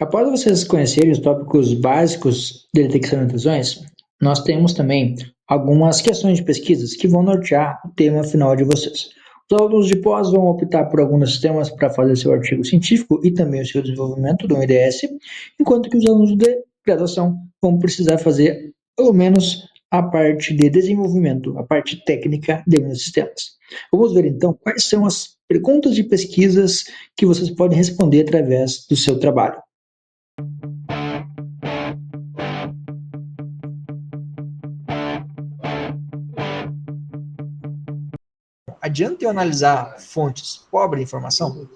Após vocês conhecerem os tópicos básicos de detecção de intrusões, nós temos também algumas questões de pesquisas que vão nortear o tema final de vocês. Os alunos de pós vão optar por alguns temas para fazer seu artigo científico e também o seu desenvolvimento do IDS, enquanto que os alunos de graduação vão precisar fazer pelo menos a parte de desenvolvimento, a parte técnica de meus sistemas. Vamos ver então quais são as perguntas de pesquisas que vocês podem responder através do seu trabalho. Adianta eu analisar fontes pobres de informação?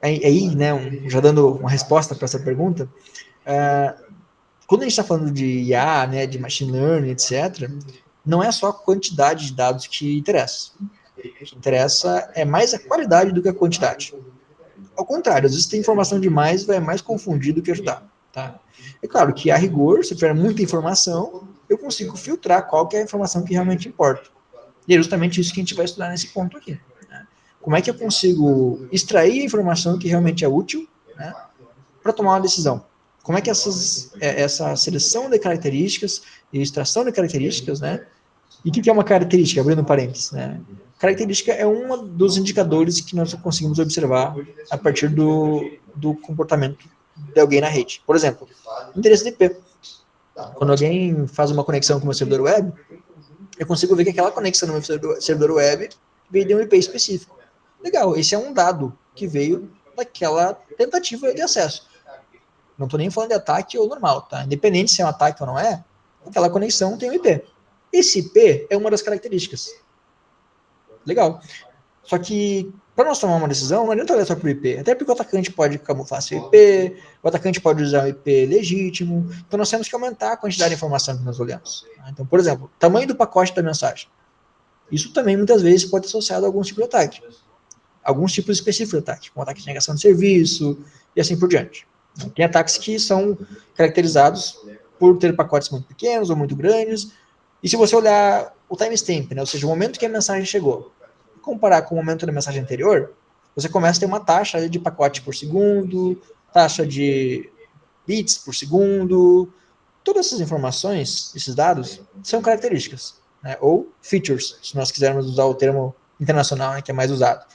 Aí, né, já dando uma resposta para essa pergunta, quando a gente está falando de IA, né, de machine learning, etc., não é só a quantidade de dados que interessa. O que interessa é mais a qualidade do que a quantidade. Ao contrário, às vezes tem informação demais vai mais confundir do que ajudar. Tá? É claro que, a rigor, se tiver muita informação, eu consigo filtrar qual que é a informação que realmente importa. E é justamente isso que a gente vai estudar nesse ponto aqui. Né? Como é que eu consigo extrair a informação que realmente é útil, né, para tomar uma decisão? Como é que essa seleção de características e extração de características, né? E o que é uma característica? Abrindo parênteses, né? Característica é um dos indicadores que nós conseguimos observar a partir do comportamento de alguém na rede. Por exemplo, endereço de IP. Quando alguém faz uma conexão com o meu servidor web, eu consigo ver que aquela conexão no meu servidor web veio de um IP específico. Legal, esse é um dado que veio daquela tentativa de acesso. Não estou nem falando de ataque ou normal, tá? Independente se é um ataque ou não é, aquela conexão tem um IP. Esse IP é uma das características. Legal. Só que, para nós tomar uma decisão, não adianta olhar só para o IP. Até porque o atacante pode camuflar seu IP, o atacante pode usar um IP legítimo. Então, nós temos que aumentar a quantidade de informação que nós olhamos. Então, por exemplo, tamanho do pacote da mensagem. Isso também, muitas vezes, pode ser associado a alguns tipos de ataque. Alguns tipos específicos de ataque, como ataque de negação de serviço e assim por diante. Tem ataques que são caracterizados por ter pacotes muito pequenos ou muito grandes. E se você olhar o timestamp, né, ou seja, o momento que a mensagem chegou, comparar com o momento da mensagem anterior, você começa a ter uma taxa de pacote por segundo, taxa de bits por segundo. Todas essas informações, esses dados, são características, né, ou features, se nós quisermos usar o termo internacional, né, que é mais usado.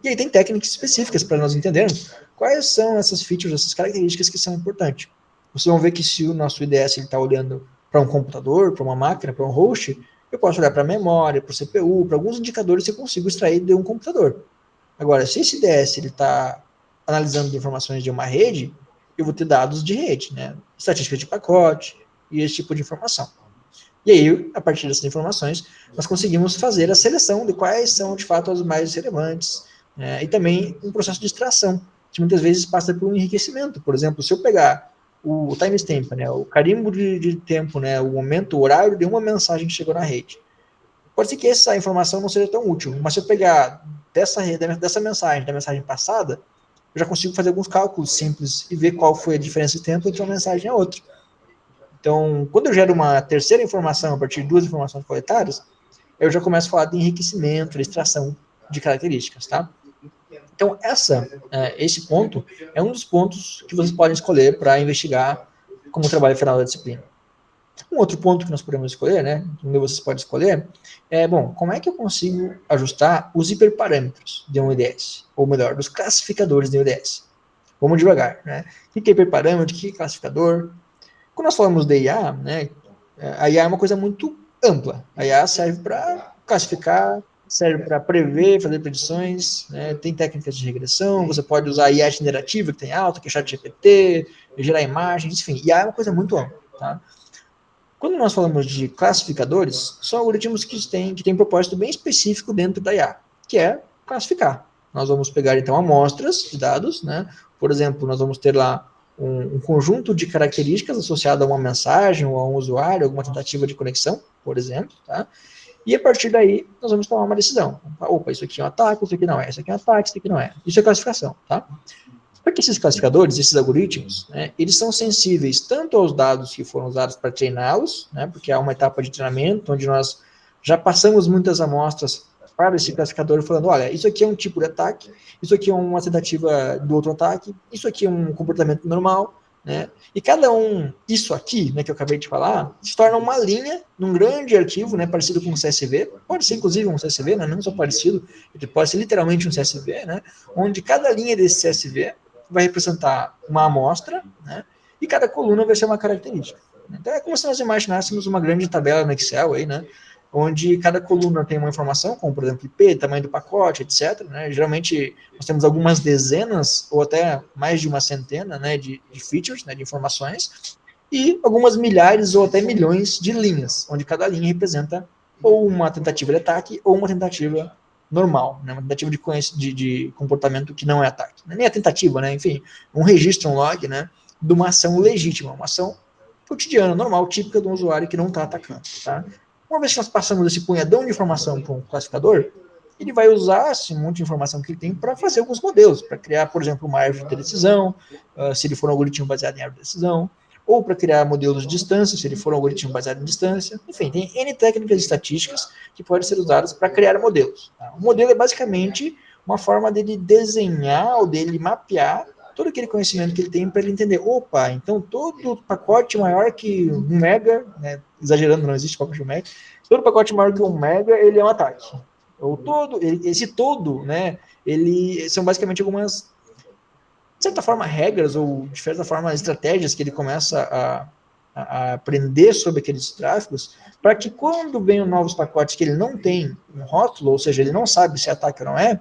E aí tem técnicas específicas para nós entendermos quais são essas features, essas características que são importantes. Vocês vão ver que se o nosso IDS está olhando para um computador, para uma máquina, para um host, eu posso olhar para a memória, para o CPU, para alguns indicadores que eu consigo extrair de um computador. Agora, se esse IDS está analisando informações de uma rede, eu vou ter dados de rede, né? Estatística de pacote e esse tipo de informação. E aí, a partir dessas informações, nós conseguimos fazer a seleção de quais são, de fato, as mais relevantes, né? E também um processo de extração, que muitas vezes passa por um enriquecimento. Por exemplo, se eu pegar o timestamp, né, o carimbo de tempo, né, o momento, o horário de uma mensagem que chegou na rede, pode ser que essa informação não seja tão útil, mas se eu pegar dessa mensagem, da mensagem passada, eu já consigo fazer alguns cálculos simples e ver qual foi a diferença de tempo entre uma mensagem e a outra. Então, quando eu gero uma terceira informação a partir de duas informações coletadas, eu já começo a falar de enriquecimento, de extração de características, tá? Então, esse ponto é um dos pontos que vocês podem escolher para investigar como trabalho final da disciplina. Um outro ponto que nós podemos escolher, né, onde vocês podem escolher, como é que eu consigo ajustar os hiperparâmetros de um IDS? Ou melhor, dos classificadores de um IDS. Vamos devagar, né? O que é hiperparâmetro, o que é classificador? Quando nós falamos de IA, né, a IA é uma coisa muito ampla. A IA serve para classificar, serve para prever, fazer predições, né, tem técnicas de regressão, você pode usar a IA generativa, que tem alta, que é ChatGPT, gerar imagens, enfim, IA é uma coisa muito ampla, tá? Quando nós falamos de classificadores, são algoritmos que têm propósito bem específico dentro da IA, que é classificar. Nós vamos pegar, então, amostras de dados, né? Por exemplo, nós vamos ter lá um conjunto de características associado a uma mensagem ou a um usuário, alguma tentativa de conexão, por exemplo, tá? E a partir daí, nós vamos tomar uma decisão. Opa, isso aqui é um ataque, isso aqui não é, isso aqui é um ataque, isso aqui não é. Isso é classificação, tá? Porque esses classificadores, esses algoritmos, né, eles são sensíveis tanto aos dados que foram usados para treiná-los, né, porque há uma etapa de treinamento onde nós já passamos muitas amostras para esse classificador falando, olha, isso aqui é um tipo de ataque, isso aqui é uma tentativa do outro ataque, isso aqui é um comportamento normal, né? E cada isso aqui, né, que eu acabei de falar, se torna uma linha num grande arquivo, né, parecido com um CSV, pode ser inclusive um CSV, né, não só parecido, pode ser literalmente um CSV, né, onde cada linha desse CSV vai representar uma amostra, né, e cada coluna vai ser uma característica. Então é como se nós imaginássemos uma grande tabela no Excel aí, né, onde cada coluna tem uma informação, como por exemplo IP, tamanho do pacote, etc. Né? Geralmente nós temos algumas dezenas ou até mais de uma centena, né, de features, né, de informações, e algumas milhares ou até milhões de linhas, onde cada linha representa ou uma tentativa de ataque ou uma tentativa normal, né, uma tentativa de comportamento que não é ataque. Nem a tentativa, né, enfim, um registro, um log, né, de uma ação legítima, uma ação cotidiana, normal, típica de um usuário que não está atacando. Tá? Uma vez que nós passamos esse punhadão de informação para um classificador, ele vai usar esse monte de informação que ele tem para fazer alguns modelos, para criar, por exemplo, uma árvore de decisão, se ele for um algoritmo baseado em árvore de decisão, ou para criar modelos de distância, se ele for um algoritmo baseado em distância. Enfim, tem N técnicas estatísticas que podem ser usadas para criar modelos. Tá? O modelo é basicamente uma forma dele desenhar ou dele mapear todo aquele conhecimento que ele tem para ele entender, opa, então todo pacote maior que 1 mega, né, exagerando, não existe pacote de 1 mega, todo pacote maior que 1 mega, ele é um ataque. Ou esse todo, né, são basicamente algumas, de certa forma, regras, ou de certa forma, estratégias que ele começa a aprender sobre aqueles tráfegos, para que quando venham novos pacotes que ele não tem um rótulo, ou seja, ele não sabe se é ataque ou não é,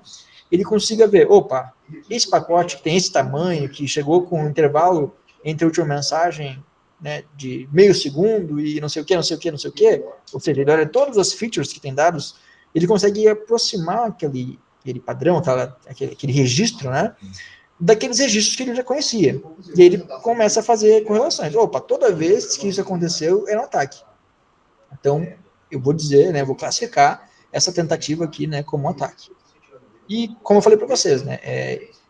ele consiga ver, opa, esse pacote que tem esse tamanho, que chegou com um intervalo entre a última mensagem, né, de meio segundo e não sei o que, não sei o que, não sei o que, ou seja, ele olha todas as features que tem dados, ele consegue aproximar aquele padrão, aquele registro, né, daqueles registros que ele já conhecia. E aí ele começa a fazer correlações. Opa, toda vez que isso aconteceu, era um ataque. Então, eu vou dizer, né, vou classificar essa tentativa aqui, né, como um ataque. E, como eu falei para vocês, né,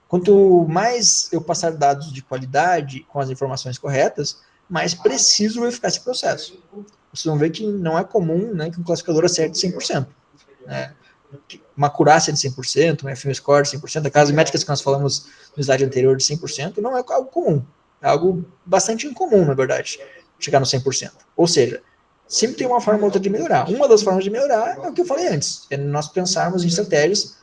quanto mais eu passar dados de qualidade com as informações corretas, mais preciso vai ficar esse processo. Vocês vão ver que não é comum, né, que um classificador acerte 100%. Né? Uma acurácia de 100%, um FM score de 100%, aquelas métricas que nós falamos no slide anterior de 100%, não é algo comum. É algo bastante incomum, na verdade, chegar no 100%. Ou seja, sempre tem uma forma ou outra de melhorar. Uma das formas de melhorar é o que eu falei antes, é nós pensarmos em estratégias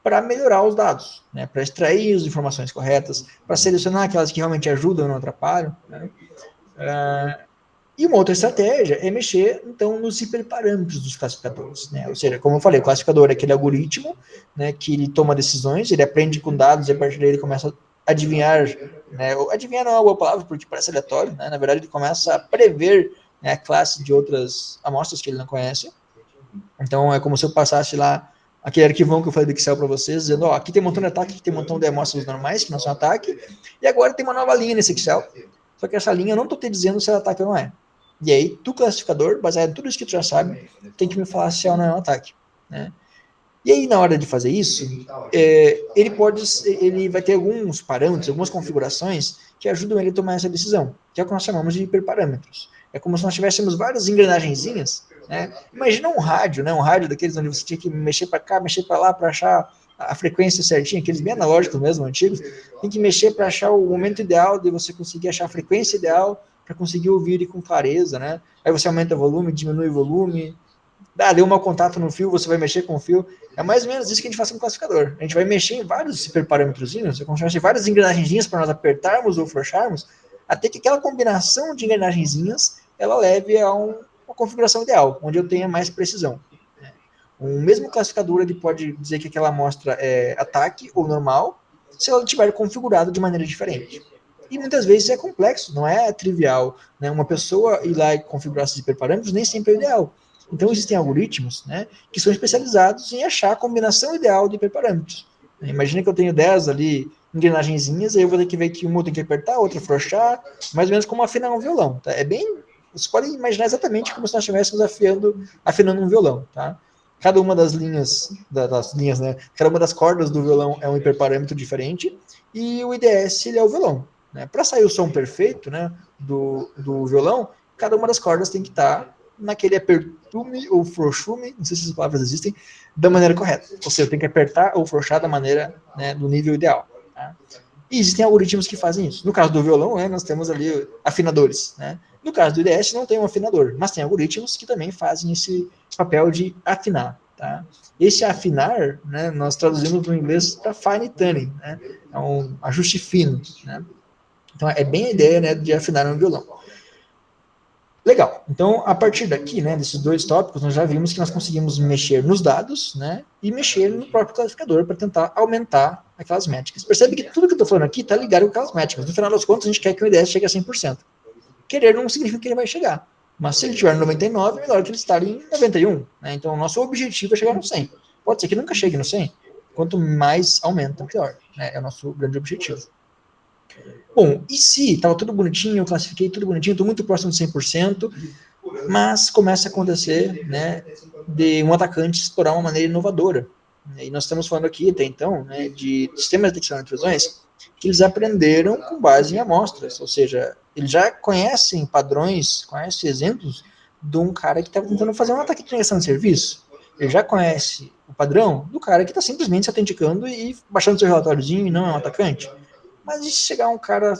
para melhorar os dados, né, para extrair as informações corretas, para selecionar aquelas que realmente ajudam e não atrapalham. Né? E uma outra estratégia é mexer, então, nos hiperparâmetros dos classificadores. Né? Ou seja, como eu falei, o classificador é aquele algoritmo, né, que ele toma decisões, ele aprende com dados e a partir daí ele começa a adivinhar, né, adivinhar não é uma boa palavra porque parece aleatório, né? Na verdade ele começa a prever, né, a classe de outras amostras que ele não conhece. Então é como se eu passasse lá aquele arquivão que eu falei do Excel para vocês, dizendo, ó, aqui tem um montão de ataque, aqui tem um montão de amostras normais, que não são ataque, e agora tem uma nova linha nesse Excel, só que essa linha eu não estou te dizendo se é ataque ou não é. E aí, tu classificador, baseado em tudo isso que tu já sabe, tem que me falar se é ou não é um ataque. Né? E aí, na hora de fazer isso, ele vai ter alguns parâmetros, algumas configurações que ajudam ele a tomar essa decisão, que é o que nós chamamos de hiperparâmetros. É como se nós tivéssemos várias engrenagenzinhas, né? Imagina um rádio, né? Um rádio daqueles onde você tinha que mexer para cá, mexer para lá, para achar a frequência certinha, aqueles bem analógicos mesmo, antigos, tem que mexer para achar o momento ideal de você conseguir achar a frequência ideal para conseguir ouvir ele com clareza, né? Aí você aumenta o volume, diminui o volume, deu um mau contato no fio, você vai mexer com o fio. É mais ou menos isso que a gente faz com o classificador. A gente vai mexer em vários hiperparâmetrozinhos, como se fosse várias engrenagenzinhas para nós apertarmos ou afrouxarmos, até que aquela combinação de engrenagenzinhas, ela leve a uma configuração ideal, onde eu tenha mais precisão. O mesmo classificador ele pode dizer que aquela amostra é ataque ou normal, se ela estiver configurada de maneira diferente. E muitas vezes é complexo, não é trivial. Né? Uma pessoa ir lá e configurar esses hiperparâmetros nem sempre é ideal. Então existem algoritmos, né, que são especializados em achar a combinação ideal de hiperparâmetros. Imagina que eu tenho 10 ali engrenagenzinhas, aí eu vou ter que ver que uma eu tenho que apertar, outra afrouxar, mais ou menos como afinar um violão. Tá? É bem, vocês podem imaginar exatamente como se nós estivéssemos afinando um violão. Tá? Cada uma das linhas, né, cada uma das cordas do violão é um hiperparâmetro diferente, e o IDS ele é o violão. Né? Para sair o som perfeito, né, do violão, cada uma das cordas tem que estar naquele apertume ou frouxume, não sei se essas palavras existem, da maneira correta. Ou seja, eu tenho que apertar ou frouxar da maneira, né, do nível ideal. Tá? E existem algoritmos que fazem isso. No caso do violão, né, nós temos ali afinadores. Né? No caso do IDS, não tem um afinador, mas tem algoritmos que também fazem esse papel de afinar. Tá? Esse afinar, né, nós traduzimos no inglês para fine tuning, né? É um ajuste fino. Né? Então, é bem a ideia, né, de afinar um violão. Legal. Então, a partir daqui, né, desses dois tópicos, nós já vimos que nós conseguimos mexer nos dados, né, e mexer no próprio classificador para tentar aumentar aquelas métricas. Percebe que tudo que eu estou falando aqui está ligado com aquelas métricas. No final das contas, a gente quer que o IDS chegue a 100%. Querer não significa que ele vai chegar. Mas se ele tiver no 99, melhor que ele estar em 91. Né? Então, o nosso objetivo é chegar no 100. Pode ser que nunca chegue no 100. Quanto mais aumenta, pior. Né? É o nosso grande objetivo. Bom, e se estava tudo bonitinho, eu classifiquei tudo bonitinho, estou muito próximo de 100%, mas começa a acontecer, né, de um atacante explorar uma maneira inovadora. E nós estamos falando aqui, até então, né, de sistemas de detecção de intrusões que eles aprenderam com base em amostras, ou seja, eles já conhecem padrões, conhecem exemplos de um cara que estava tentando fazer um ataque de negação de serviço. Ele já conhece o padrão do cara que está simplesmente se autenticando e baixando seu relatóriozinho e não é um atacante. Mas e se chegar um cara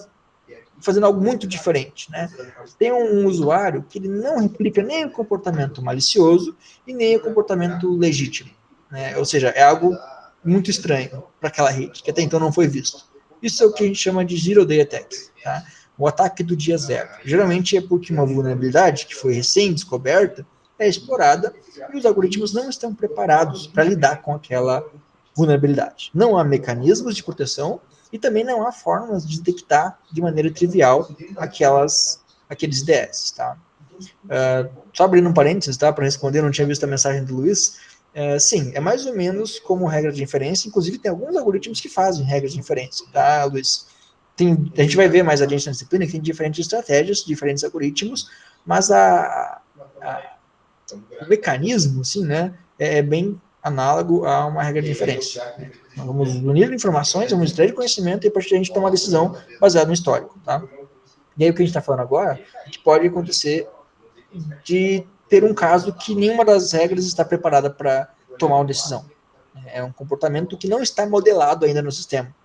fazendo algo muito diferente, né? Tem um usuário que ele não replica nem o comportamento malicioso e nem o comportamento legítimo, né? Ou seja, é algo muito estranho para aquela rede, que até então não foi visto. Isso é o que a gente chama de Zero Day Attack, tá? O ataque do dia zero. Geralmente é porque uma vulnerabilidade que foi recém-descoberta é explorada e os algoritmos não estão preparados para lidar com aquela vulnerabilidade. Não há mecanismos de proteção e também não há formas de detectar de maneira trivial aqueles IDS, tá? Só abrindo um parênteses, tá, para responder, não tinha visto a mensagem do Luiz. Sim, é mais ou menos como regra de inferência, inclusive tem alguns algoritmos que fazem regras de inferência, tá, Luiz? A gente vai ver mais adiante na disciplina que tem diferentes estratégias, diferentes algoritmos, mas o mecanismo, assim, né, é bem análogo a uma regra de inferência. Nós vamos unir informações, vamos extrair conhecimento e a partir daí a gente toma uma decisão baseada no histórico, tá? E aí o que a gente está falando agora, que pode acontecer de ter um caso que nenhuma das regras está preparada para tomar uma decisão. É um comportamento que não está modelado ainda no sistema.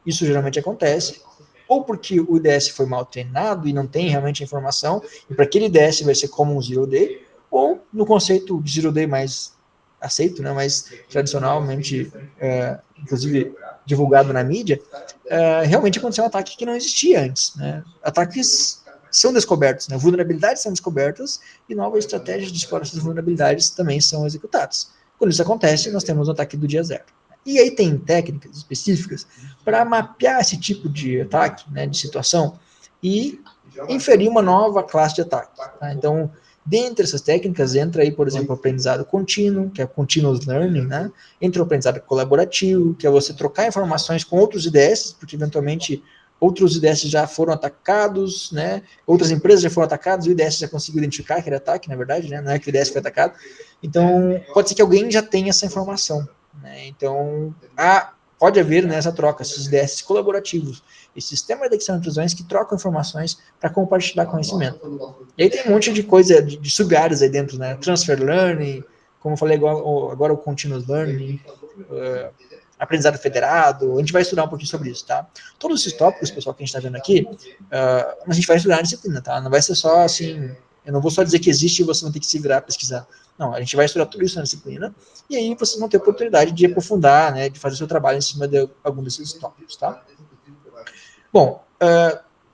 Isso geralmente acontece, ou porque o IDS foi mal treinado e não tem realmente a informação, e para aquele IDS vai ser como um Zero Day, ou no conceito de Zero Day mais aceito, né, mais tradicionalmente, inclusive divulgado na mídia, realmente aconteceu um ataque que não existia antes. Né? Ataques são descobertos, né? Vulnerabilidades são descobertas e novas estratégias de exploração de vulnerabilidades também são executadas. Quando isso acontece, nós temos um ataque do dia zero. E aí tem técnicas específicas para mapear esse tipo de ataque, né, de situação, e inferir uma nova classe de ataque. Tá? Então, dentre essas técnicas, entra aí, por exemplo, o aprendizado contínuo, que é continuous learning, né? Entra o aprendizado colaborativo, que é você trocar informações com outros IDS, porque eventualmente outros IDS já foram atacados, né? Outras empresas já foram atacadas, o IDS já conseguiu identificar aquele ataque, na verdade, né? Não é que o IDS foi atacado. Então, pode ser que alguém já tenha essa informação. Né? Então, pode haver nessa troca, esses IDS colaborativos, esse sistema de detecção de intrusões que trocam informações para compartilhar conhecimento. E aí tem um monte de coisa, de sub-áreas aí dentro, né? Transfer learning, como eu falei agora o continuous learning, aprendizado federado, a gente vai estudar um pouquinho sobre isso, tá? Todos esses tópicos, pessoal, que a gente está vendo aqui, a gente vai estudar na disciplina, tá? Não vai ser só assim, eu não vou só dizer que existe e você não tem que se virar pesquisar. Não, a gente vai estudar tudo isso na disciplina, e aí vocês vão ter a oportunidade de aprofundar, né, de fazer seu trabalho em cima de algum desses tópicos, tá? Bom,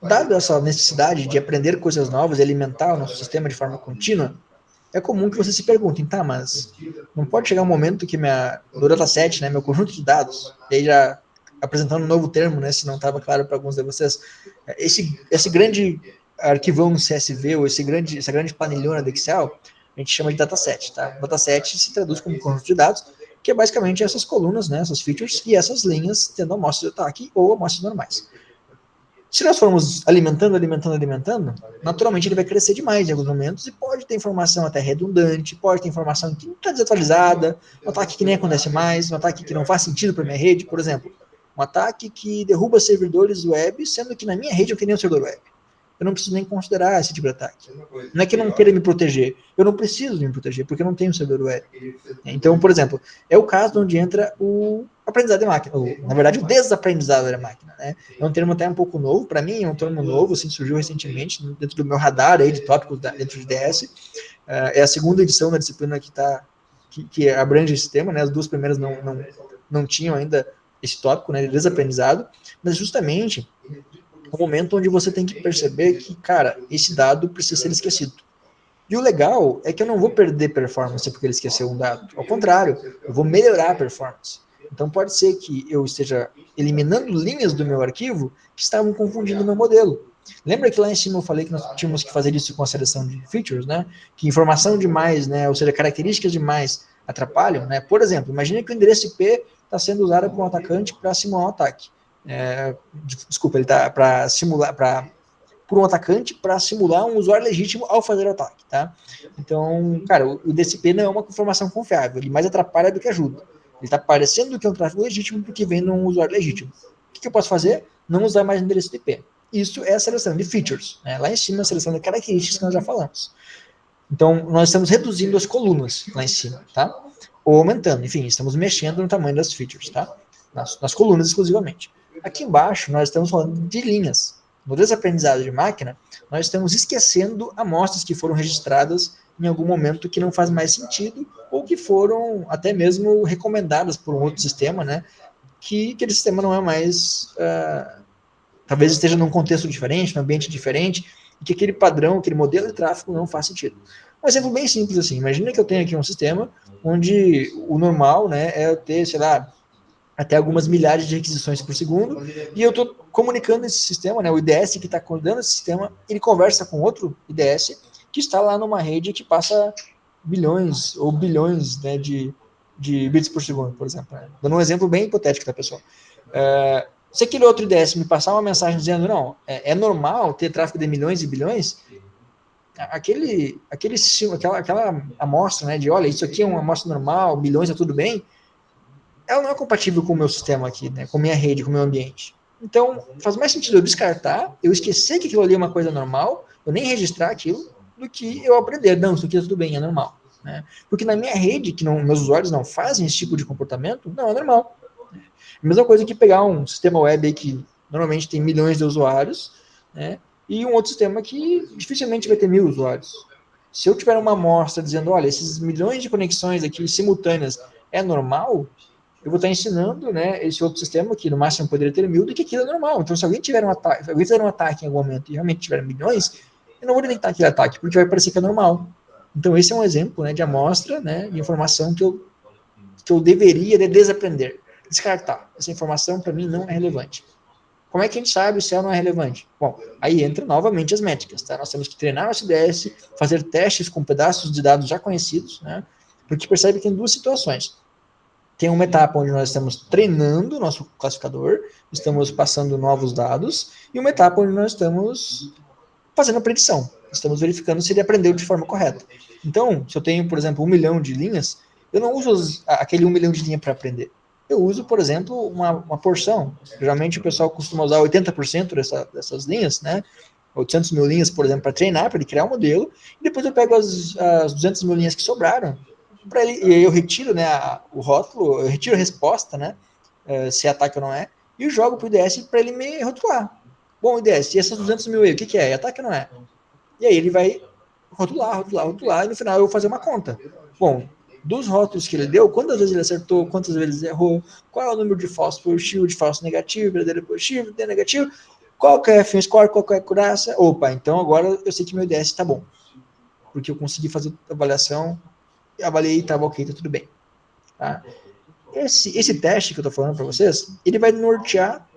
dado essa necessidade de aprender coisas novas e alimentar o nosso sistema de forma contínua, é comum que vocês se perguntem, tá, mas não pode chegar um momento que meu dataset, né, meu conjunto de dados, e aí já apresentando um novo termo, né, se não estava claro para alguns de vocês, esse grande arquivão no CSV, ou essa grande planilhona do Excel, a gente chama de dataset, tá? Dataset se traduz como conjunto de dados, que é basicamente essas colunas, né, essas features, e essas linhas tendo amostras de ataque ou amostras normais. Se nós formos alimentando, naturalmente ele vai crescer demais em alguns momentos e pode ter informação até redundante, pode ter informação que não está desatualizada, um ataque que nem acontece mais, um ataque que não faz sentido para minha rede, por exemplo, um ataque que derruba servidores web, sendo que na minha rede eu tenho um servidor web. eu não preciso nem considerar esse tipo de ataque. Não é que eu não queira me proteger, eu não preciso me proteger, porque eu não tenho servidor web. Então, por exemplo, é o caso onde entra o aprendizado de máquina, na verdade, o desaprendizado da máquina, né? É um termo até um pouco novo, para mim é um termo novo, assim, surgiu recentemente, dentro do meu radar aí de tópicos dentro de DS. É a segunda edição da disciplina que abrange esse tema, né? As duas primeiras não tinham ainda esse tópico, né, de desaprendizado, mas justamente o momento onde você tem que perceber que, cara, esse dado precisa ser esquecido. E o legal é que eu não vou perder performance porque ele esqueceu um dado. Ao contrário, eu vou melhorar a performance. Então pode ser que eu esteja eliminando linhas do meu arquivo que estavam confundindo o meu modelo. Lembra que lá em cima eu falei que nós tínhamos que fazer isso com a seleção de features, né? Que informação demais, né? Ou seja, características demais atrapalham, né? Por exemplo, imagine que o endereço IP está sendo usado por um atacante para simular um ataque. Desculpa, ele está para simular, por um atacante para simular um usuário legítimo ao fazer o ataque, tá? Então, cara, o DCP não é uma informação confiável, ele mais atrapalha do que ajuda. Ele está parecendo que é um tráfego legítimo porque vem de um usuário legítimo. O que eu posso fazer? Não usar mais endereço de IP. Isso é a seleção de features, né? Lá em cima, a seleção de características que nós já falamos. Então, nós estamos reduzindo as colunas lá em cima, tá? Ou aumentando, enfim, estamos mexendo no tamanho das features, tá? Nas colunas exclusivamente. Aqui embaixo, nós estamos falando de linhas. No desaprendizado de máquina, nós estamos esquecendo amostras que foram registradas em algum momento que não faz mais sentido ou que foram até mesmo recomendadas por um outro sistema, né? Que aquele sistema não é mais... talvez esteja num contexto diferente, num ambiente diferente, e que aquele padrão, aquele modelo de tráfego não faz sentido. Um exemplo bem simples assim, imagina que eu tenho aqui um sistema onde o normal, né, é eu ter, sei lá, até algumas milhares de requisições por segundo, e eu estou comunicando esse sistema, né, o IDS que está coordenando esse sistema, ele conversa com outro IDS que está lá numa rede que passa milhões ou bilhões, né, de bits por segundo, por exemplo. Né? Dando um exemplo bem hipotético, tá, pessoal? Se aquele outro IDS me passar uma mensagem dizendo, não, é normal ter tráfego de milhões e bilhões, aquela amostra, né, de olha, isso aqui é uma amostra normal, bilhões é tudo bem, ela não é compatível com o meu sistema aqui, né, com a minha rede, com o meu ambiente. Então, faz mais sentido eu descartar, eu esquecer que aquilo ali é uma coisa normal, eu nem registrar aquilo, do que eu aprender, não, isso aqui é tudo bem, é normal. Né? Porque na minha rede, que meus usuários não fazem esse tipo de comportamento, não é normal. A mesma coisa que pegar um sistema web aí que normalmente tem milhões de usuários, né, e um outro sistema que dificilmente vai ter 1000 usuários. Se eu tiver uma amostra dizendo, olha, esses milhões de conexões aqui simultâneas é normal, eu vou estar ensinando, né, esse outro sistema, que no máximo poderia ter 1000, de que aquilo é normal. Então, se alguém tiver um ataque em algum momento e realmente tiver milhões, eu não vou detectar aquele ataque, porque vai parecer que é normal. Então, esse é um exemplo, né, de amostra, né, de informação que eu deveria desaprender, descartar. Essa informação, para mim, não é relevante. Como é que a gente sabe se ela não é relevante? Bom, aí entra novamente as métricas, tá? Nós temos que treinar nosso IDS, fazer testes com pedaços de dados já conhecidos, né? Porque percebe que tem duas situações. Tem uma etapa onde nós estamos treinando o nosso classificador, estamos passando novos dados, e uma etapa onde nós estamos fazendo a predição. Estamos verificando se ele aprendeu de forma correta. Então, se eu tenho, por exemplo, 1 milhão de linhas, eu não uso aquele 1 milhão de linhas para aprender. Eu uso, por exemplo, uma porção. Geralmente o pessoal costuma usar 80% dessas linhas, né? 800 mil linhas, por exemplo, para treinar, para ele criar um modelo, e depois eu pego as 200 mil linhas que sobraram, e aí eu retiro, né, o rótulo, eu retiro a resposta, né, se é ataque ou não é, e eu jogo para o IDS para ele me rotular. Bom, IDS, e essas 200 mil aí, o que é? É ataque ou não é? E aí ele vai rotular, e no final eu vou fazer uma conta. Bom, dos rótulos que ele deu, quantas vezes ele acertou, quantas vezes ele errou, qual é o número de falso positivo, de falso negativo, verdadeiro positivo, verdadeiro negativo, qual que é a F1 score, qual que é a acurácia. Opa, então agora eu sei que meu IDS está bom, porque eu consegui fazer a avaliação, avaliei, estava ok, está tudo bem. Tá? Esse teste que eu estou falando para vocês, ele vai nortear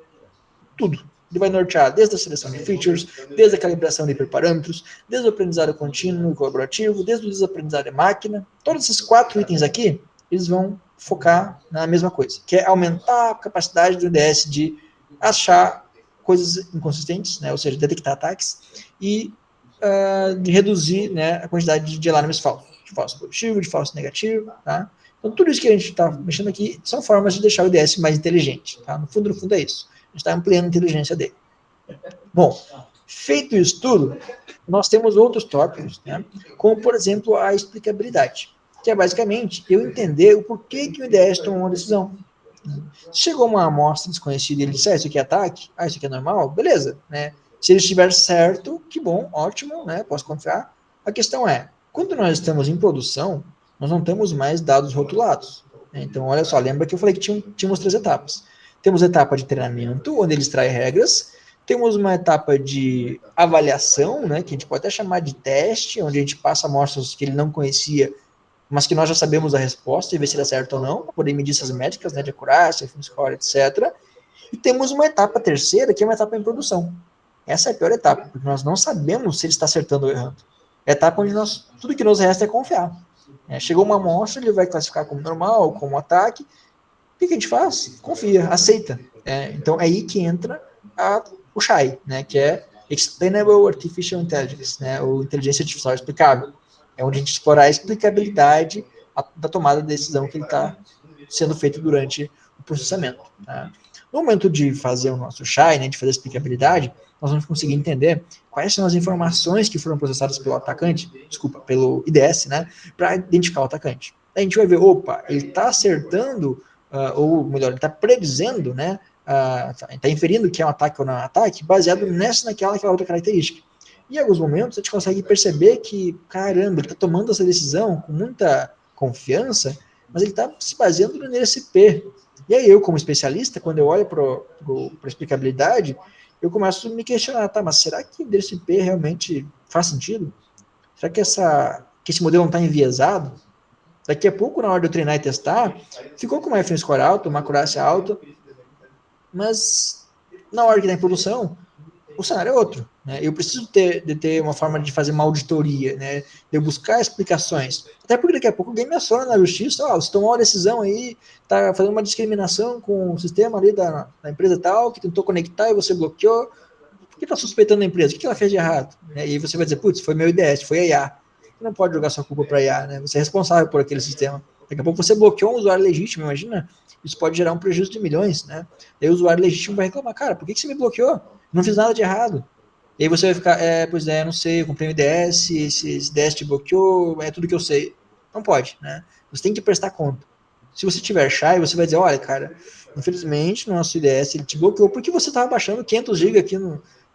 tudo. Ele vai nortear desde a seleção de features, desde a calibração de hiperparâmetros, desde o aprendizado contínuo e colaborativo, desde o desaprendizado de máquina. Todos esses 4 itens aqui, eles vão focar na mesma coisa, que é aumentar a capacidade do IDS de achar coisas inconsistentes, né, ou seja, detectar ataques, e de reduzir, né, a quantidade de alarmes falsos, de falso positivo, de falso negativo, tá? Então, tudo isso que a gente está mexendo aqui são formas de deixar o IDS mais inteligente, tá? No fundo é isso. A gente está ampliando a inteligência dele. Bom, Feito isso tudo, nós temos outros tópicos, né? Como, por exemplo, a explicabilidade, que é basicamente eu entender o porquê que o IDS tomou uma decisão. Chegou uma amostra desconhecida e ele disse, isso aqui é ataque? Isso aqui é normal? Beleza, né? Se ele estiver certo, que bom, ótimo, né? Posso confiar. A questão é, quando nós estamos em produção, nós não temos mais dados rotulados. Né? Então, olha só, lembra que eu falei que tínhamos 3 etapas. Temos a etapa de treinamento, onde ele extrai regras. Temos uma etapa de avaliação, né, que a gente pode até chamar de teste, onde a gente passa amostras que ele não conhecia, mas que nós já sabemos a resposta e ver se dá certo ou não, para poder medir essas métricas, né, de acurácia, film score, etc. E temos uma etapa terceira, que é uma etapa em produção. Essa é a pior etapa, porque nós não sabemos se ele está acertando ou errando. É a etapa onde tudo que nos resta é confiar. Chegou uma amostra, ele vai classificar como normal, como ataque. O que a gente faz? Confia, aceita. Então é aí que entra o SHAI, né, que é Explainable Artificial Intelligence, né, ou inteligência artificial explicável. É onde a gente explora a explicabilidade da tomada de decisão que ele está sendo feito durante o processamento. Tá? No momento de fazer o nosso SHAI, né, de fazer a explicabilidade, nós vamos conseguir entender quais são as informações que foram processadas pelo atacante, pelo IDS, né, para identificar o atacante. A gente vai ver, opa, ele está acertando, ou melhor, ele está predizendo, né, está inferindo que é um ataque ou não é um ataque, baseado naquela outra característica. E em alguns momentos a gente consegue perceber que, caramba, ele está tomando essa decisão com muita confiança, mas ele está se baseando no NSP. E aí eu, como especialista, quando eu olho para a explicabilidade, eu começo a me questionar, tá, mas será que o DSP realmente faz sentido? Será que esse modelo não está enviesado? Daqui a pouco, na hora de eu treinar e testar, ficou com uma FM score alta, uma acurácia alta, mas na hora que está em produção, o cenário é outro. Né? Eu preciso de ter uma forma de fazer uma auditoria, né? De eu buscar explicações. Até porque daqui a pouco alguém me aciona na justiça, você tomou uma decisão aí, está fazendo uma discriminação com o sistema ali da empresa tal, que tentou conectar e você bloqueou. Por que está suspeitando a empresa? O que ela fez de errado? E aí você vai dizer, putz, foi meu IDS, foi a IA. Você não pode jogar sua culpa para a IA, né? Você é responsável por aquele sistema. Daqui a pouco você bloqueou um usuário legítimo, imagina, isso pode gerar um prejuízo de milhões, né? Aí o usuário legítimo vai reclamar, cara, por que você me bloqueou? Não fiz nada de errado. E aí você vai ficar, pois é, não sei, eu comprei um IDS, esse IDS te bloqueou, é tudo que eu sei. Não pode, né? Você tem que prestar conta. Se você tiver SHAI, você vai dizer, olha, cara, infelizmente, no nosso IDS ele te bloqueou porque você estava baixando 500 GB aqui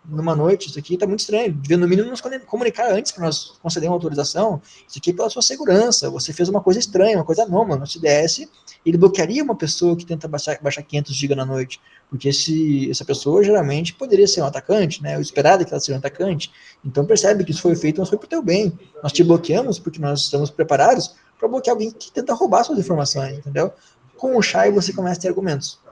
numa noite, isso aqui está muito estranho. Devia no mínimo nos comunicar antes para nós conceder uma autorização. Isso aqui é pela sua segurança. Você fez uma coisa estranha, uma coisa anômala. No IDS, ele bloquearia uma pessoa que tenta baixar 500 GB na noite, porque essa pessoa geralmente poderia ser um atacante, né? O esperado é que ela seja um atacante. Então percebe que isso foi feito, mas foi para o teu bem. Nós te bloqueamos porque nós estamos preparados para bloquear alguém que tenta roubar suas informações, entendeu? Com o SHAI você começa a ter argumentos.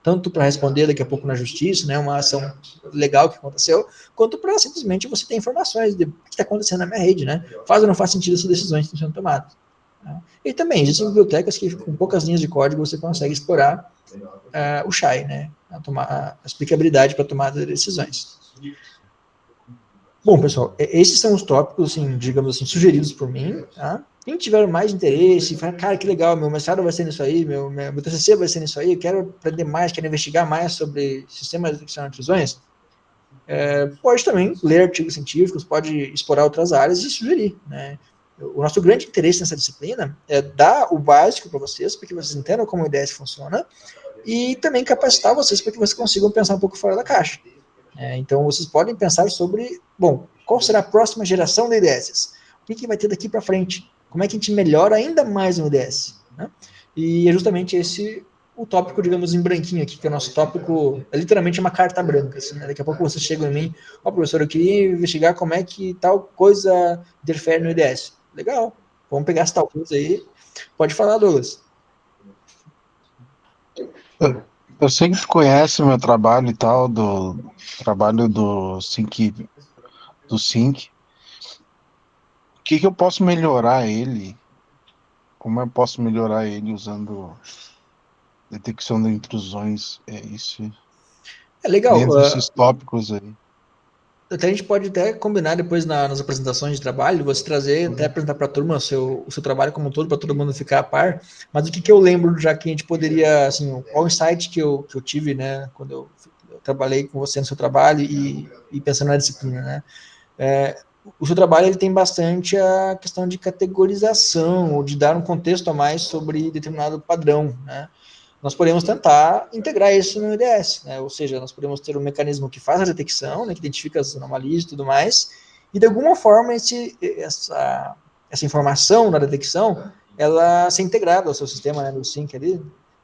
Tanto para responder daqui a pouco na justiça, né, uma ação legal que aconteceu, quanto para simplesmente você ter informações de o que está acontecendo na minha rede, né? Faz ou não faz sentido essas decisões que estão sendo tomadas. Tá? E também existem bibliotecas que com poucas linhas de código você consegue explorar o SHAI, né? A explicabilidade para tomada de decisões. Bom, pessoal, esses são os tópicos, assim, digamos assim, sugeridos por mim, tá? Quem tiver mais interesse, fala, cara, que legal, meu mestrado vai ser nisso aí, meu TCC vai ser nisso aí, eu quero aprender mais, quero investigar mais sobre sistemas de detecção de intrusões, pode também ler artigos científicos, pode explorar outras áreas e sugerir, né? O nosso grande interesse nessa disciplina é dar o básico para vocês, para que vocês entendam como o IDS funciona, e também capacitar vocês para que vocês consigam pensar um pouco fora da caixa. Então, vocês podem pensar sobre, bom, qual será a próxima geração de IDS? O que vai ter daqui para frente? Como é que a gente melhora ainda mais no IDS? Né? E é justamente esse o tópico, digamos, em branquinho aqui, que é o nosso tópico, é literalmente uma carta branca. Assim, né? Daqui a pouco vocês chegam em mim, professor, eu queria investigar como é que tal coisa interfere no IDS. Legal, vamos pegar essa tal coisa aí. Pode falar, Douglas. Eu sei que tu conhece o meu trabalho e tal, do trabalho do Sync. O que eu posso melhorar ele? Como eu posso melhorar ele usando detecção de intrusões? É isso. É legal. Dentro desses tópicos aí. Até a gente pode até combinar depois nas apresentações de trabalho, você trazer, até apresentar para a turma o seu trabalho como um todo, para todo mundo ficar a par. Mas o que eu lembro, já que a gente poderia, assim, qual insight que eu tive, né, quando eu trabalhei com você no seu trabalho e pensando na disciplina, né? O seu trabalho ele tem bastante a questão de categorização, ou de dar um contexto a mais sobre determinado padrão, né? Nós podemos tentar integrar isso no IDS, né? Ou seja, nós podemos ter um mecanismo que faz a detecção, né, que identifica as anomalias e tudo mais, e de alguma forma essa informação da detecção, ela ser integrada ao seu sistema, né, no SYNC ali,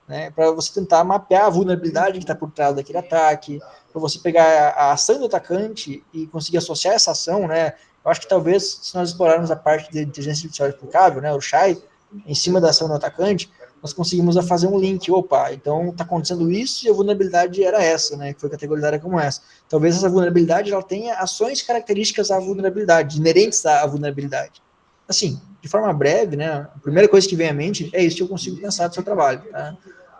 né, para você tentar mapear a vulnerabilidade que está por trás daquele ataque, para você pegar a ação do atacante e conseguir associar essa ação, né? Eu acho que talvez, se nós explorarmos a parte de inteligência artificial explicável, né, o SHAI, em cima da ação do atacante, nós conseguimos fazer um link. Opa, então está acontecendo isso e a vulnerabilidade era essa, né, que foi categorizada como essa. Talvez essa vulnerabilidade ela tenha ações características à vulnerabilidade, inerentes à vulnerabilidade. Assim, de forma breve, né, a primeira coisa que vem à mente é isso que eu consigo pensar do seu trabalho, tá?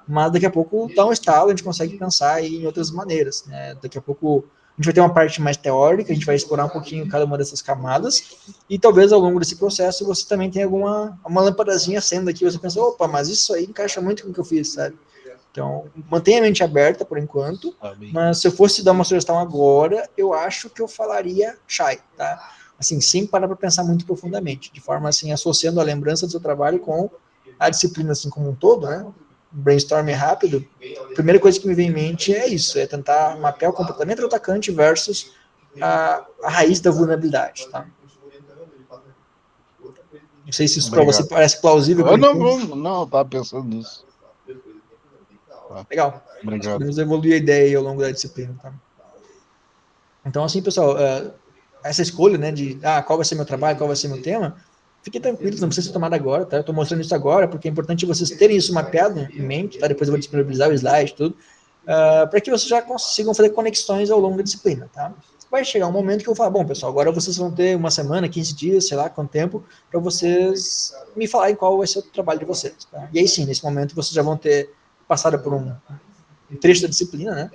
Mas daqui a pouco dá um estalo, a gente consegue pensar em outras maneiras, né? Daqui a pouco a gente vai ter uma parte mais teórica, a gente vai explorar um pouquinho cada uma dessas camadas, e talvez ao longo desse processo você também tenha uma lampadazinha acenda aqui, você pensa, opa, mas isso aí encaixa muito com o que eu fiz, sabe? Então, mantenha a mente aberta por enquanto, mas se eu fosse dar uma sugestão agora, eu acho que eu falaria SHAI, tá? Assim, sem parar para pensar muito profundamente, de forma assim, associando a lembrança do seu trabalho com a disciplina assim como um todo, né? Brainstorming rápido, a primeira coisa que me vem em mente é isso, é tentar mapear o comportamento do atacante versus a raiz da vulnerabilidade, tá? Não sei se isso para você parece plausível. Eu não tava pensando nisso. Tá. Legal. Obrigado. Nós podemos evoluir a ideia aí ao longo da disciplina, tá? Então, assim, pessoal, essa escolha, né, de qual vai ser meu trabalho, qual vai ser meu tema, fiquem tranquilos, não precisa ser tomado agora, tá? Eu estou mostrando isso agora, porque é importante vocês terem isso mapeado em mente, tá? Depois eu vou disponibilizar o slide, tudo, para que vocês já consigam fazer conexões ao longo da disciplina, tá? Vai chegar um momento que eu vou falar, bom, pessoal, agora vocês vão ter uma semana, 15 dias, sei lá quanto tempo, para vocês me falarem qual vai ser o trabalho de vocês, tá? E aí sim, nesse momento vocês já vão ter passado por um trecho da disciplina, né?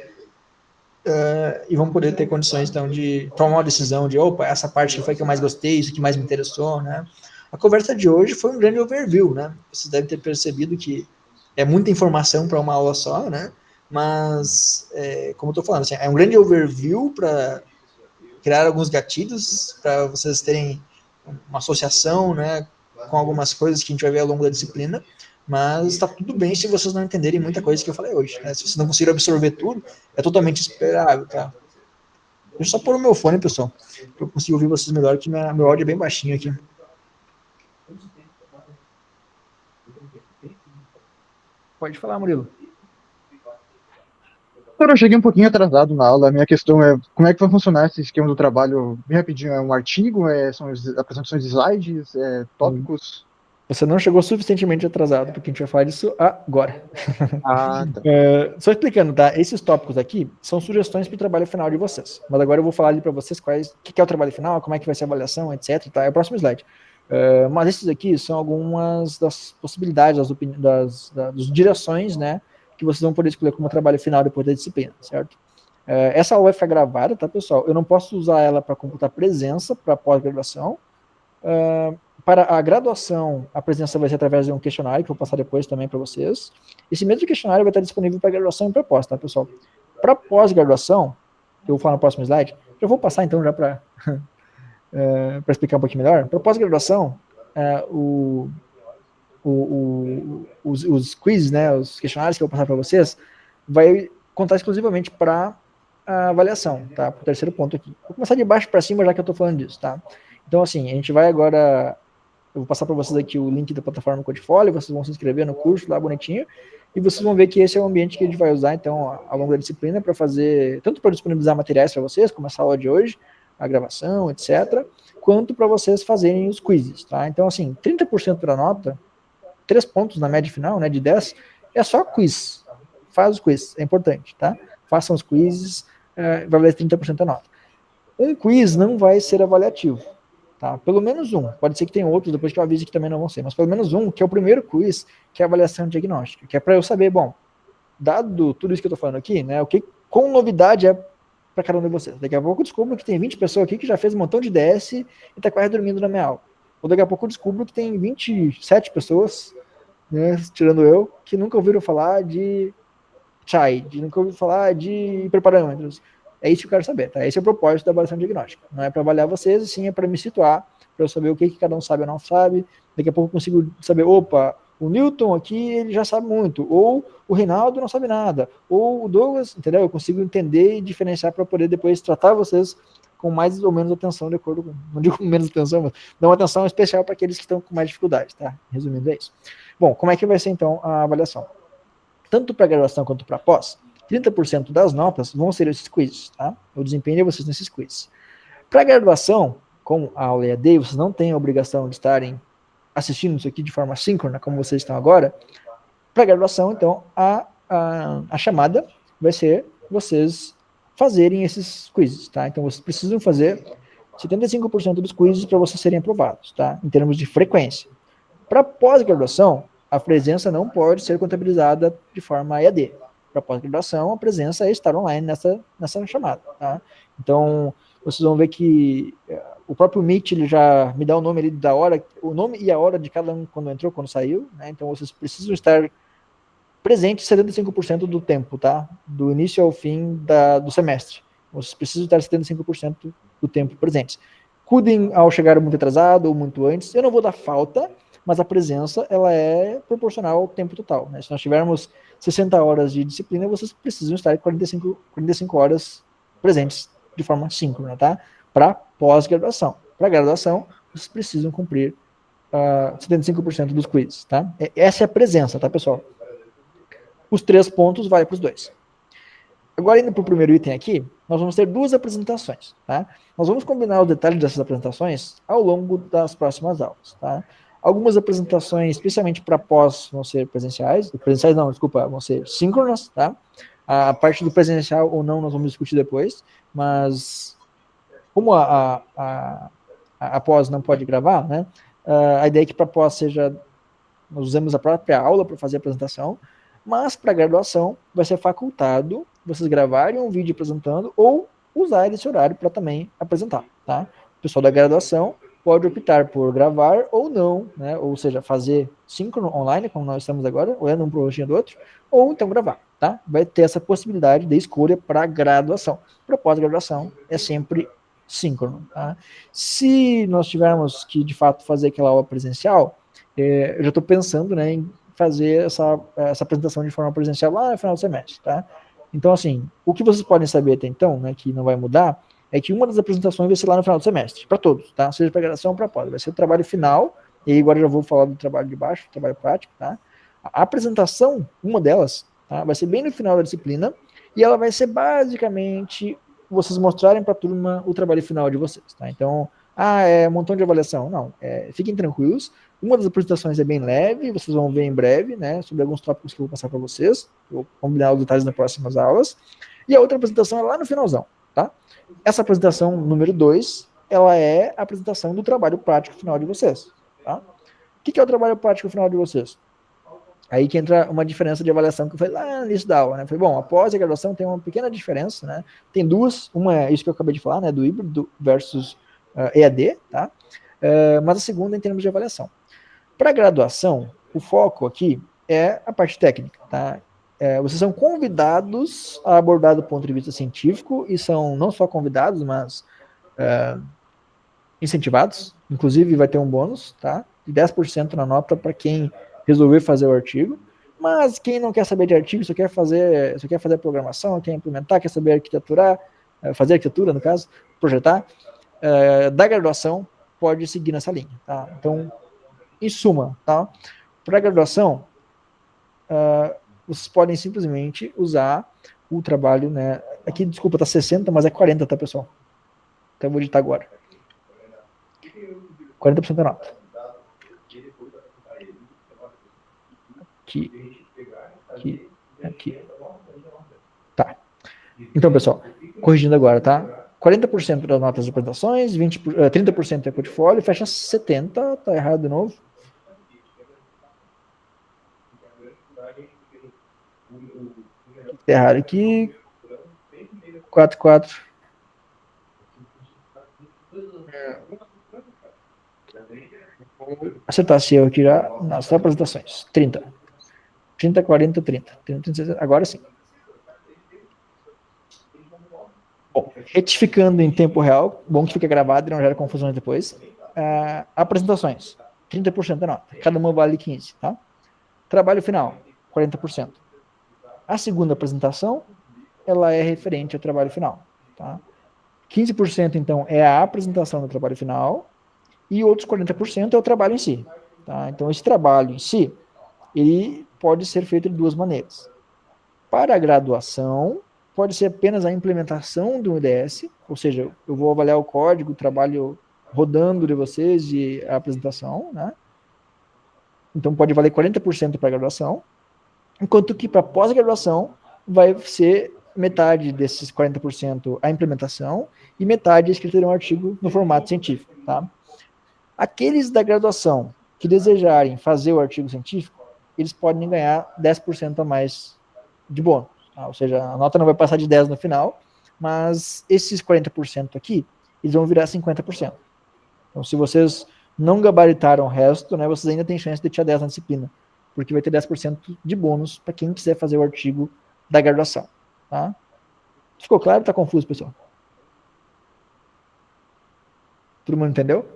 E vão poder ter condições, então, de tomar uma decisão de, opa, essa parte que foi que eu mais gostei, isso que mais me interessou, né? A conversa de hoje foi um grande overview, né? Vocês devem ter percebido que é muita informação para uma aula só, né? Mas, como eu estou falando, assim, é um grande overview para criar alguns gatilhos, para vocês terem uma associação, né, com algumas coisas que a gente vai ver ao longo da disciplina, mas está tudo bem se vocês não entenderem muita coisa que eu falei hoje, né? Se vocês não conseguirem absorver tudo, é totalmente esperável, tá? Deixa eu só pôr o meu fone, pessoal, para eu conseguir ouvir vocês melhor, que meu áudio é bem baixinho aqui. Pode falar, Murilo. Eu cheguei um pouquinho atrasado na aula. A minha questão é como é que vai funcionar esse esquema do trabalho? Bem rapidinho, é um artigo? São apresentações de slides? Tópicos? Você não chegou suficientemente atrasado, porque a gente vai falar disso agora. Ah, tá. Só explicando, tá? Esses tópicos aqui são sugestões para o trabalho final de vocês. Mas agora eu vou falar ali para vocês o que é o trabalho final, como é que vai ser a avaliação, etc. Tá? É o próximo slide. Mas esses aqui são algumas das possibilidades, das direções, né, que vocês vão poder escolher como trabalho final depois da disciplina, certo? Essa aula vai ficar gravada, tá, pessoal? Eu não posso usar ela para computar presença para pós-graduação. Para a graduação, a presença vai ser através de um questionário, que eu vou passar depois também para vocês. Esse mesmo questionário vai estar disponível para graduação e para pós, tá, pessoal? Para pós-graduação, que eu vou falar no próximo slide, eu vou passar então já para explicar um pouquinho melhor. Para pós-graduação, os quizzes, né, os questionários que eu vou passar para vocês, vai contar exclusivamente para a avaliação, tá? Para o terceiro ponto aqui. Vou começar de baixo para cima, já que eu estou falando disso, tá? Então, assim, a gente vai agora... Eu vou passar para vocês aqui o link da plataforma Codefólio, vocês vão se inscrever no curso lá bonitinho, e vocês vão ver que esse é o ambiente que a gente vai usar, então, ao longo da disciplina, para fazer, tanto para disponibilizar materiais para vocês, como essa aula de hoje, a gravação, etc., quanto para vocês fazerem os quizzes, tá? Então, assim, 30% da nota, 3 pontos na média final, né, de 10, é só quiz. Faz os quiz, é importante, tá? Façam os quizzes, vai valer 30% da nota. Um quiz não vai ser avaliativo, tá? Pelo menos um. Pode ser que tenha outros, depois que eu avise que também não vão ser, mas pelo menos um, que é o primeiro quiz, que é a avaliação diagnóstica, que é para eu saber, bom, dado tudo isso que eu tô falando aqui, né, qual novidade é para cada um de vocês. Daqui a pouco eu descubro que tem 20 pessoas aqui que já fez um montão de DS e tá quase dormindo na minha aula. Ou daqui a pouco eu descubro que tem 27 pessoas, né, tirando eu, que nunca ouviram falar de CHAI, nunca ouvi falar de hiperparâmetros. É isso que eu quero saber, tá? Esse é o propósito da avaliação diagnóstica. Não é para avaliar vocês, e sim é para me situar, para eu saber o que cada um sabe ou não sabe. Daqui a pouco eu consigo saber, opa, o Newton aqui, ele já sabe muito, ou o Reinaldo não sabe nada, ou o Douglas, entendeu? Eu consigo entender e diferenciar para poder depois tratar vocês com mais ou menos atenção, de acordo com, não digo com menos atenção, mas dá uma atenção especial para aqueles que estão com mais dificuldade, tá? Resumindo, é isso. Bom, como é que vai ser então a avaliação? Tanto para graduação quanto para pós, 30% das notas vão ser esses quizzes, tá? Eu desempenho vocês nesses quizzes. Para graduação, com a aula EAD, vocês não têm a obrigação de estarem assistindo isso aqui de forma síncrona, como vocês estão agora. Para graduação, então, a chamada vai ser vocês fazerem esses quizzes, tá? Então, vocês precisam fazer 75% dos quizzes para vocês serem aprovados, tá? Em termos de frequência. Para pós-graduação, a presença não pode ser contabilizada de forma EAD. Para pós-graduação, a presença é estar online nessa chamada, tá? Então, vocês vão ver que o próprio Meet, ele já me dá o nome ali da hora, o nome e a hora de cada um quando entrou, quando saiu, né? Então, vocês precisam estar presentes 75% do tempo, tá? Do início ao fim do semestre. Vocês precisam estar 75% do tempo presentes. Cuidem ao chegar muito atrasado ou muito antes. Eu não vou dar falta, mas a presença, ela é proporcional ao tempo total, né? Se nós tivermos 60 horas de disciplina, vocês precisam estar 45 horas presentes de forma síncrona, tá? Para pós-graduação. Para graduação, vocês precisam cumprir 75% dos quizzes, tá? Essa é a presença, tá, pessoal? Os 3 pontos valem para os 2. Agora, indo para o primeiro item aqui, nós vamos ter 2 apresentações, tá? Nós vamos combinar os detalhes dessas apresentações ao longo das próximas aulas, tá? Algumas apresentações, especialmente para pós, vão ser presenciais não, desculpa, vão ser síncronas, tá? A parte do presencial ou não nós vamos discutir depois, mas como a pós não pode gravar, né? A ideia é que para pós seja, nós usamos a própria aula para fazer a apresentação, mas para graduação vai ser facultado vocês gravarem um vídeo apresentando ou usar esse horário para também apresentar, tá? O pessoal da graduação pode optar por gravar ou não, né? Ou seja, fazer síncrono online, como nós estamos agora, ou é num projetinho do outro, ou então gravar, tá? Vai ter essa possibilidade de escolha para graduação. Para pós-graduação é sempre síncrono, tá? Se nós tivermos que, de fato, fazer aquela aula presencial, eu já estou pensando, né, em fazer essa apresentação de forma presencial lá no final do semestre, tá? Então, assim, o que vocês podem saber até então, né, que não vai mudar, é que uma das apresentações vai ser lá no final do semestre, para todos, tá? Seja para graduação ou para pós. Vai ser o trabalho final, e aí agora eu já vou falar do trabalho de baixo, trabalho prático, tá? A apresentação, uma delas, tá, vai ser bem no final da disciplina, e ela vai ser basicamente vocês mostrarem para a turma o trabalho final de vocês, tá? Então, é um montão de avaliação. Não, fiquem tranquilos. Uma das apresentações é bem leve, vocês vão ver em breve, né, sobre alguns tópicos que eu vou passar para vocês. Vou combinar os detalhes nas próximas aulas. E a outra apresentação é lá no finalzão, tá? Essa apresentação número 2, ela é a apresentação do trabalho prático final de vocês, tá? O que é o trabalho prático final de vocês? Aí que entra uma diferença de avaliação que eu falei lá no início da aula, né? Foi bom, após a graduação tem uma pequena diferença, né? Tem 2, uma é isso que eu acabei de falar, né? Do híbrido versus EAD, tá? Mas a segunda em termos de avaliação. Para graduação, o foco aqui é a parte técnica, tá? Vocês são convidados a abordar do ponto de vista científico e são não só convidados, mas incentivados. Inclusive vai ter um bônus, tá? De 10% na nota para quem resolver fazer o artigo. Mas quem não quer saber de artigo, só quer fazer programação, quer implementar, quer saber arquiteturar, fazer arquitetura, no caso, projetar, da graduação, pode seguir nessa linha, tá? Então, em suma, tá? Para graduação, vocês podem simplesmente usar o trabalho, né? Aqui, desculpa, tá 60, mas é 40, tá, pessoal? Então eu vou digitar agora. 40% da nota. Aqui. Tá. Então, pessoal, corrigindo agora, tá? 40% das notas de apresentações, 30% é portfólio, fecha 70%, tá errado de novo. Tá errado aqui. 4. Vou acertar esse erro aqui já nas apresentações. 30, 40, 30. Agora sim. Bom, retificando em tempo real, bom que fica gravado e não gera confusões depois. Apresentações, 30% da nota. Cada uma vale 15, tá? Trabalho final, 40%. A segunda apresentação, ela é referente ao trabalho final, tá? 15% então é a apresentação do trabalho final e outros 40% é o trabalho em si, tá? Então esse trabalho em si, ele pode ser feito de duas maneiras. Para a graduação, pode ser apenas a implementação do IDS, ou seja, eu vou avaliar o código, o trabalho rodando de vocês e a apresentação, né? Então pode valer 40% para a graduação, enquanto que para pós-graduação vai ser metade desses 40% a implementação e metade a escrita de um artigo no formato científico, tá? Aqueles da graduação que desejarem fazer o artigo científico, eles podem ganhar 10% a mais de bônus, tá? Ou seja, a nota não vai passar de 10 no final, mas esses 40% aqui, eles vão virar 50%. Então, se vocês não gabaritaram o resto, né, vocês ainda têm chance de tirar 10 na disciplina, porque vai ter 10% de bônus para quem quiser fazer o artigo da graduação, tá? Ficou claro ou está confuso, pessoal? Todo mundo entendeu?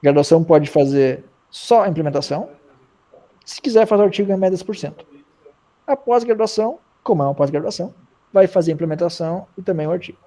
Graduação pode fazer só a implementação. Se quiser fazer o artigo, ganha 10%. A pós-graduação, como é uma pós-graduação, vai fazer a implementação e também o artigo.